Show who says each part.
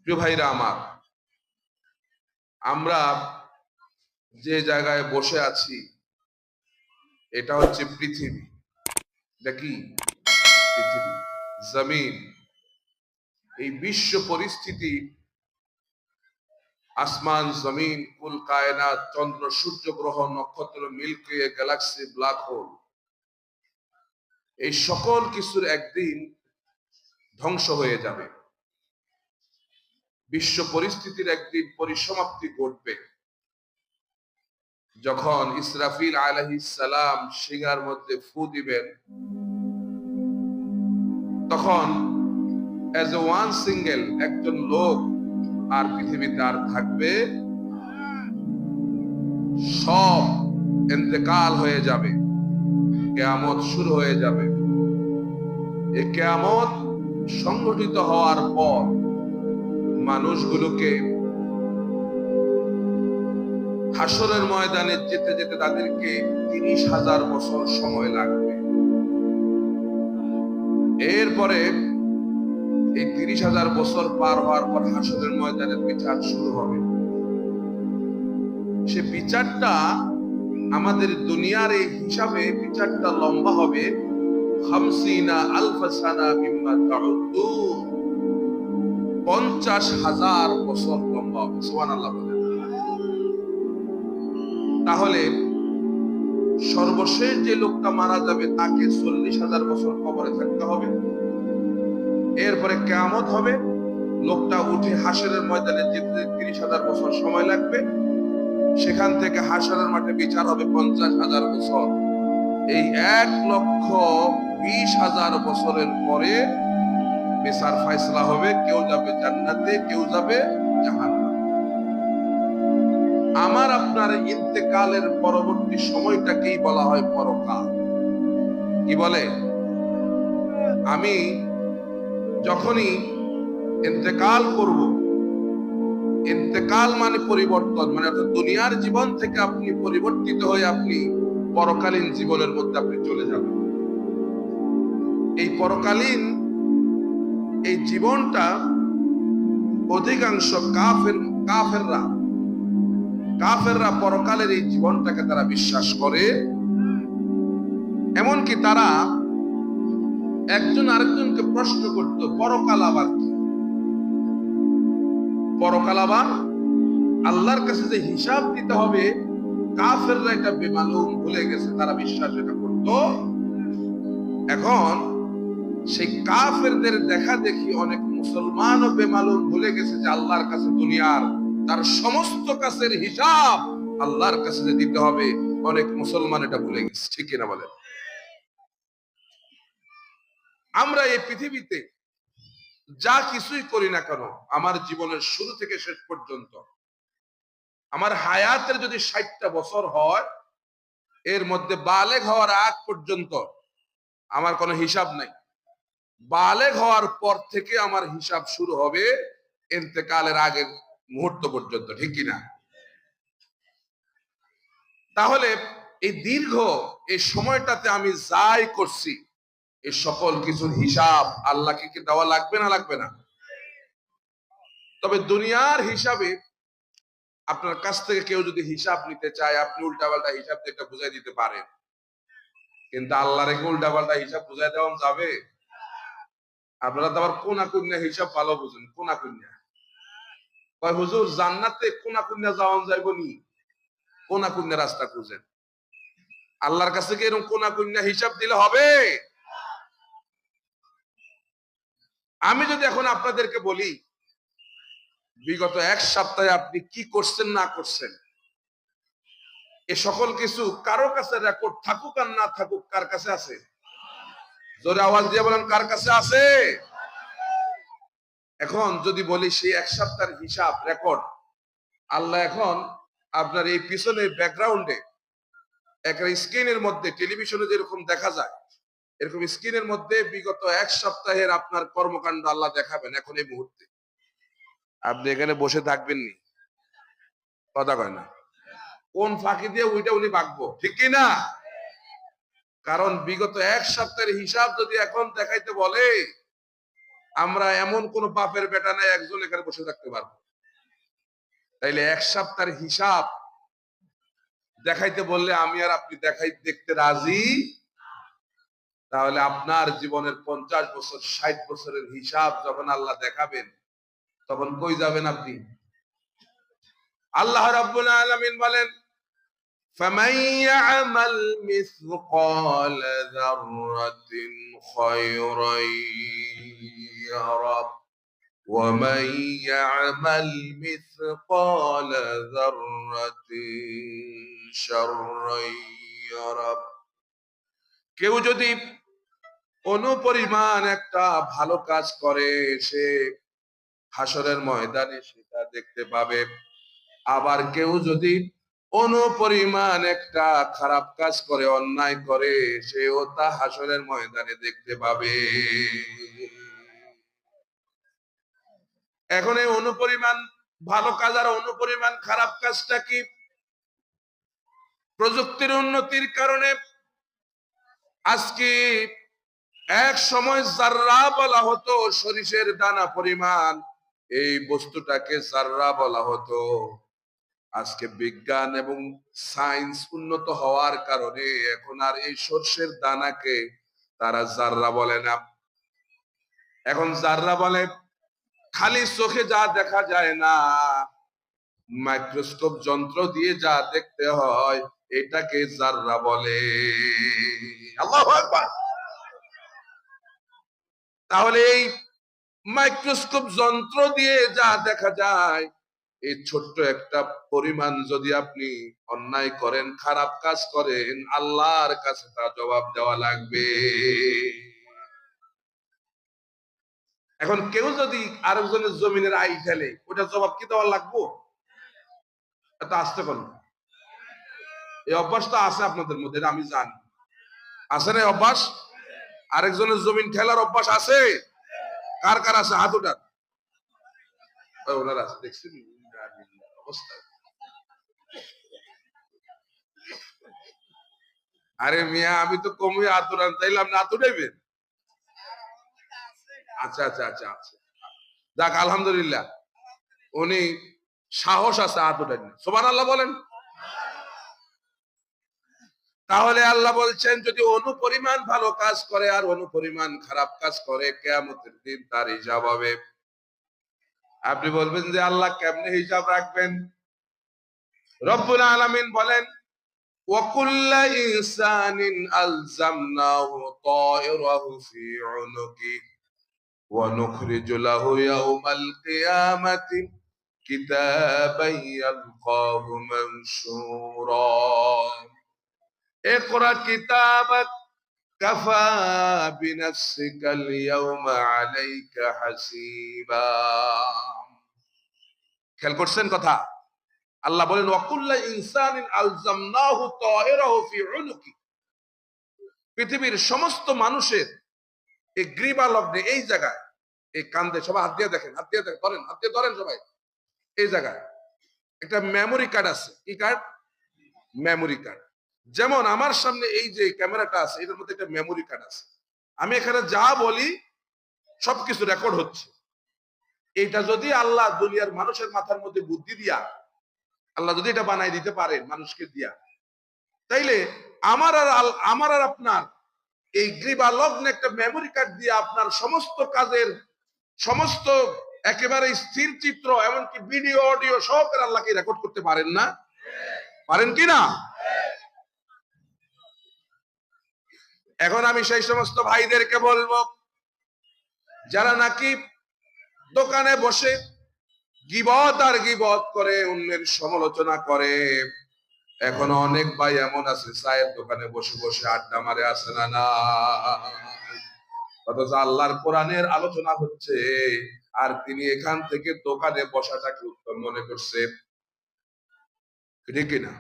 Speaker 1: প্রিয় ভাইরা আমার, আমরা যে জায়গায় বসে আছি এটা হচ্ছে পৃথিবী। এটা কি? পৃথিবী, জমিন। এই বিশ্ব পরিস্থিতি, আসমান জমিন, কুল কায়নাত, চন্দ্র সূর্য গ্রহ নক্ষত্র, Milky Way, galaxy, black hole, এই সকল কিছুর একদিন ধ্বংস হয়ে যাবে। বিশ্ব পরিস্থিতির একদিন পরিসমাপ্তি ঘটবে। যখন ইসরাফিল আলাইহিস সালাম সিংহার মধ্যে ফু দিবেন, তখন এজ এ ওয়ান সিঙ্গেল একজন লোক আর পৃথিবীতে আর থাকবে, সব ইন্তেকাল হয়ে যাবে, কিয়ামত শুরু হয়ে যাবে। এই কিয়ামত সংগঠিত হওয়ার পর মানুষগুলোকে হাসরের ময়দানে যেতে যেতে তাদেরকে 30,000 বছর সময় লাগবে। এরপরে এই 30,000 বছর পার হওয়ার পর হাসরের ময়দানের বিচার শুরু হবে। সে বিচারটা আমাদের দুনিয়ার এই হিসাবে বিচারটা লম্বা হবে 50,000 সানা মিম্মা তাউদ্দুন, 50,000 বছর লম্বা হবে। সুবহানাল্লাহ বলেন। তাহলে সর্বশেষ যে লোকটা মারা যাবে তাকে 40,000 বছর কবরে থাকতে হবে। এরপরে কিয়ামত হবে, লোকটা উঠে হাসরের ময়দানে যেতে 30,000 বছর সময় লাগবে। সেখান থেকে হাসরের মাঠে বিচার হবে 50,000 বছর। এই 1,20,000 বছরের পরে বিচার ফয়সালা হবে। কেউ যাবে জান্নাতে, কেউ যাবে জাহান্নামে। আমার আপনার ইন্তেকালের পরবর্তী সময়টাকেই বলা হয় পরকাল। কি বলে? আমি যখনই ইন্তেকাল করব, ইন্তেকাল মানে পরিবর্তন, মানে অর্থাৎ দুনিয়ার জীবন থেকে আপনি পরিবর্তিত হয়ে আপনি পরকালীন জীবনের মধ্যে আপনি চলে যাবেন। এই পরকালীন এই জীবনটা অধিকাংশ কাফেররা পরকালের এই জীবনটাকে তারা বিশ্বাস করে। এমনকি তারা একজন আরেকজনকে প্রশ্ন করত, পরকাল আবার কি? পরকাল আবার আল্লাহর কাছে যে হিসাব দিতে হবে, কাফেররা এটা বেমালুম ভুলে গেছে, তারা বিশ্বাস এটা করত। এখন সেই কাফেরদের দেখা দেখি অনেক মুসলমানও বেমালুম ভুলে গেছে যে আল্লাহর কাছে দুনিয়ার তার সমস্ত কাছের হিসাব আল্লাহর কাছে যে দিতে হবে, অনেক মুসলমান এটা ভুলে গেছে। ঠিক কিনা বলেন? আমরা এই পৃথিবীতে যা কিছুই করি না কেন, আমার জীবনের শুরু থেকে শেষ পর্যন্ত, আমার হায়াতের যদি 60টা বছর হয়, এর মধ্যে বালেগ হওয়ার আগ পর্যন্ত আমার কোনো হিসাব নাই। বালেগ হওয়ার পর থেকে আমার হিসাব শুরু হবে ইন্তেকালের আগের মুহূর্ত পর্যন্ত। ঠিক কিনা? তাহলে এই দীর্ঘ এই সময়টাতে আমি যাই করছি, এই সকল কিছুর হিসাব আল্লাহকে কি দেওয়া লাগবে না লাগবে না? তবে দুনিয়ার হিসাবে আপনার কাছ থেকে কেউ যদি হিসাব নিতে চায়, আপনি উল্টাপাল্টা হিসাব দিয়ে এটা বুঝাই দিতে পারেন, কিন্তু আল্লাহ রেখে উল্টাপাল্টা হিসাব বুঝাই দেওয়া যাবে? আপনারা তো আবার কোনা কুন্যা হিসাব ভালো বুঝেন। কোনা কুন্যা কয় হুজুর জান্নাতে কোনা কুন্যা যাওয়া যাইব নি? কোনা কুন্যা রাস্তা খুঁজেন। আল্লাহর কাছে কি এরকম কোনা কুন্যা হিসাব দিলে হবে? আমি যদি এখন আপনাদেরকে বলি বিগত 1 সপ্তাহে আপনি কি করছেন না করছেন, এ সকল কিছু কারো কাছে রেকর্ড থাকুক আর না থাকুক, কার কাছে আছে? জোরে আওয়াজ দিয়ে বলেন, কার কাছে আছে? এখন যদি বলি সেই 1 সপ্তাহের হিসাব রেকর্ড, আল্লাহ এখন আপনার এই পিছনে ব্যাকগ্রাউন্ডে একটা স্ক্রিনের মধ্যে, টেলিভিশনে যেরকম দেখা যায় এরকম স্ক্রিনের মধ্যে বিগত 1 সপ্তাহের আপনার কর্মকাণ্ড আল্লাহ দেখাবেন এখন এই মুহূর্তে। আপনি এখানে বসে থাকবেন নি, কথা কয় না, কোন ফাঁকি দিয়ে ওইটা উনি বাঁকবো। ঠিক কি না? কারণ বিগত 1 সপ্তাহের হিসাব যদি এখন দেখাইতে বলে, আমরা এমন কোন বাপের বেটা নাই একজন এখানে বসে থাকতে পারবো। তাইলে এক সপ্তাহের হিসাব দেখাইতে বললে আমি আর আপনি দেখতে রাজি? তাহলে আপনার জীবনের 50 বছর 60 বছরের হিসাব যখন আল্লাহ দেখাবেন তখন কই যাবেন আপনি? আল্লাহ রাব্বুল আলামিন বলেন, فَمَن يَعْمَلْ مِثْقَالَ ذَرَّةٍ خَيْرًا يَرَهُ وَمَن يَعْمَلْ مِثْقَالَ ذَرَّةٍ شَرًّا يَرَهُ। কেউ যদি অনুপরিমাণ একটা ভালো কাজ করে সে হাসরের ময়দানে সেটা দেখতে পাবে, আবার কেউ যদি অনুপরিমাণ একটা খারাপ কাজ করে অন্যায় করে সেও তা হাসরের ময়দানে দেখতে পাবে। এখন এই অনুপরিমাণ ভালো কাজ আর অনুপরিমাণ খারাপ কাজটা কি? প্রযুক্তির উন্নতির কারণে আজকে এক সময় জাররা বলা হতো সরিষের দানা পরিমাণ, এই বস্তুটাকে জাররা বলা হতো। আজকে বিজ্ঞান এবং সায়েন্স উন্নত হওয়ার কারণে এখন আর এই সরষের দানাকে তারা জাররা বলে না, এখন জাররা বলে খালি চোখে যা দেখা যায় না, মাইক্রোস্কোপ যন্ত্র দিয়ে যা দেখতে হয় এটাকে জাররা বলে। আল্লাহু আকবার। তাহলে এই মাইক্রোস্কোপ যন্ত্র দিয়ে যা দেখা যায়, এই ছোট্ট একটা পরিমাণ যদি আপনি অন্যায় করেন, খারাপ কাজ করেন, আল্লাহর কাছে তা জবাব দেওয়া লাগবে। এখন কেউ যদি আরেকজনের জমিনের আই ফেলে ওটা জবাব কি দেওয়া লাগবো? এত আসতে পারল এই অভ্যাসটা আছে আপনাদের মধ্যে, আমি জানি আছে না অভ্যাস? আরেকজনের জমিন ঠেলার অভ্যাস আছে? কার কার আছে হাত উঠান। ওনার আছে, দেখছেন অবস্থা। আরে মিয়া আমি তো কমই হাত উঠান চাইলাম না, হাত উঠাইবেন? আচ্ছা আচ্ছা আচ্ছা আচ্ছা, যাক আলহামদুলিল্লাহ, উনি সাহস আছে হাত উঠান। সুবহানাল্লাহ বলেন। তাহলে আল্লাহ বলছেন যদি অনুপরিমাণ ভালো কাজ করে আর অনুপরিমাণ খারাপ কাজ করে কিয়ামতের দিন তার হিসাব হবে। আপনি বলবেন যে আল্লাহ কেমনে হিসাব রাখবেন? রব্বুল আলামিন বলেন, ওয়াকুল্লা ইনসানিন আলজামনাহু তায়রাহু ফি উনুকি ওয়া নুখরিজু লাহু ইয়াওমাল কিয়ামাতি কিতাবান ইয়ালকাহু মানশুরা ইকরা কিতাবাক কাফা বিনাফসিকাল ইয়াওমা আলাইকা হাসিবা। খেয়াল করছেন কথা? আল্লাহ বলেন ওয়াকুল্লা ইনসানিন আলজামনাহু তায়রাহু ফি উনুকি, পৃথিবীর সমস্ত মানুষের এই গ্রীবা লগ্নে, এই জায়গায়, এই কান্দে, সবাই হাত দিয়ে দেখেন, হাত দিয়ে দেখেন, ধরেন, হাত দিয়ে ধরেন সবাই, এই জায়গায় একটা মেমোরি কার্ড আছে। কি কার্ড? Memory card. যেমন আমার সামনে এই যে ক্যামেরাটা আছে এটার মধ্যে একটা মেমোরি কার্ড আছে, আমি এখানে যা বলি সবকিছু রেকর্ড হচ্ছে। এইটা যদি আল্লাহ দুনিয়ার মানুষের মাথার মধ্যে বুদ্ধি দিয়া আল্লাহ যদি এটা বানাই দিতে পারেন মানুষকে দিয়া, তাইলে আমার আর আপনার এই গ্রীবা লগ্নে একটা মেমোরি কার্ড দিয়ে আপনার সমস্ত কাজের সমস্ত একেবারে স্থির চিত্র এমনকি ভিডিও অডিও সহকারে আল্লাহকে রেকর্ড করতে পারেন না? পারেন কি না? এখন আমি সেই সমস্ত ভাইদেরকে বলবো যারা নাকি দোকানে বসে গীবত আর গীবত করে অন্যের সমালোচনা করে, এখন অনেক ভাই এমন আছে চায়ের দোকানে বসে বসে আড্ডা মারে, আছে না না? অথচ আল্লাহর কোরআনের আলোচনা হচ্ছে আর তিনি এখান থেকে দোকানে বসাটাকে উত্তম মনে করছে, ঠিক কিনা?